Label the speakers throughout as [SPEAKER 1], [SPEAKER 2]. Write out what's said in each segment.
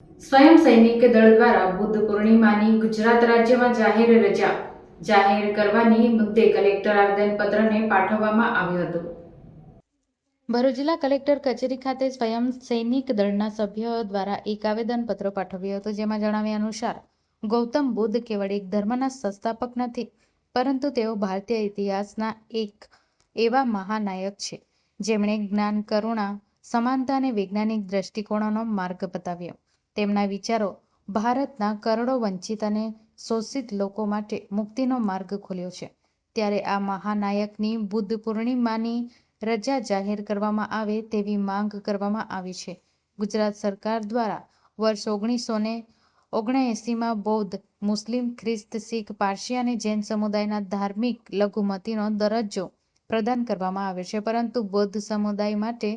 [SPEAKER 1] સ્વયં સૈનિક દળ દ્વારા બુદ્ધ પૂર્ણિમાની ગુજરાત રાજ્યમાં જાહેર રજા જાહેર કરવાની મુદ્દે કલેક્ટર આવેદનપત્રને પાઠવવામાં આવ્યું હતું. ભરૂચ જિલ્લા કલેક્ટર કચેરી ખાતે સ્વયં સૈનિક દળના સભ્યો દ્વારા એક આવેદનપત્ર પાઠવ્યું હતું, જેમાં જણાવ્યા અનુસાર ગૌતમ બુદ્ધ કેવળ એક ધર્મના સંસ્થાપક નથી, પરંતુ તેઓ ભારતીય ઇતિહાસના એક એવા મહાનાયક છે જેમણે જ્ઞાન, કરુણા, સમાનતા અને વૈજ્ઞાનિક દ્રષ્ટિકોણનો માર્ગ બતાવ્યો. તેમના વિચારો ભારતના કરોડો વંચિત અને શોષિત લોકો માટે મુક્તિનો માર્ગ ખોલ્યો છે. ત્યારે આ મહાનાયકની બુદ્ધ પૂર્ણિમાની રજા જાહેર કરવામાં આવે તેવી માંગ કરવામાં આવી છે. ગુજરાત સરકાર દ્વારા વર્ષ 1979માં બૌદ્ધ, મુસ્લિમ, ખ્રિસ્તી, શીખ, પારસી અને જૈન સમુદાયના ધાર્મિક લઘુમતીનો દરજ્જો પ્રદાન કરવામાં આવ્યો છે, પરંતુ બૌદ્ધ સમુદાય માટે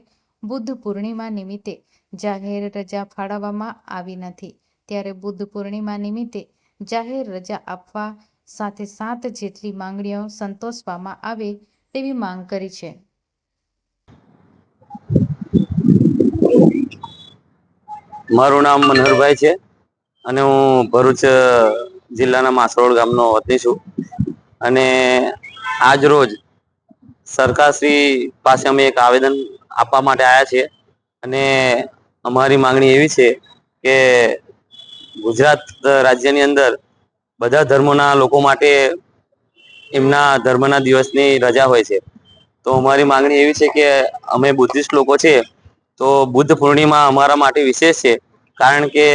[SPEAKER 1] બુદ્ધ પૂર્ણિમા નિમિત્તે જાહેર રજા ફાળવવામાં આવી નથી. ત્યારે બુદ્ધ પૂર્ણિમા નિમિત્તે જાહેર રજા આપવા સાથે 7 જેટલી માંગણીઓ સંતોષવામાં આવે તેવી માંગ કરી છે.
[SPEAKER 2] મારું નામ મનહરભાઈ છે અને હું ભરૂચ જિલ્લાના માસરોડ ગામનો વતની છું. અને આજ રોજ સરકારશ્રી પાસે અમે એક આવેદન આપવા માટે આવ્યા છીએ. અને અમારી માંગણી એવી છે કે ગુજરાત રાજ્યની અંદર બધા ધર્મોના લોકો માટે એમના ધર્મના દિવસની રજા હોય છે. તો અમારી માંગણી એવી છે કે અમે બુદ્ધિસ્ટ લોકો છે, તો બુદ્ધ પૂર્ણિમા અમારા માટે વિશેષ છે, કારણ કે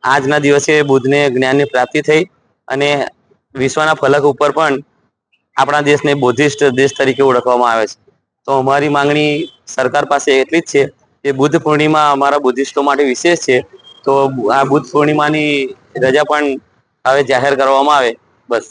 [SPEAKER 2] આજના દિવસે બુદ્ધને જ્ઞાનની પ્રાપ્તિ થઈ અને વિશ્વના ફલક ઉપર પણ આપણા દેશને બૌદ્ધિસ્ટ દેશ તરીકે ઓળખવામાં આવે છે. તો અમારી માંગણી સરકાર પાસે એટલી જ છે કે બુદ્ધ પૂર્ણિમા અમારા બુદ્ધિસ્ટો માટે વિશેષ છે, તો આ બુદ્ધ પૂર્ણિમાની રજા પણ હવે જાહેર કરવામાં આવે. બસ.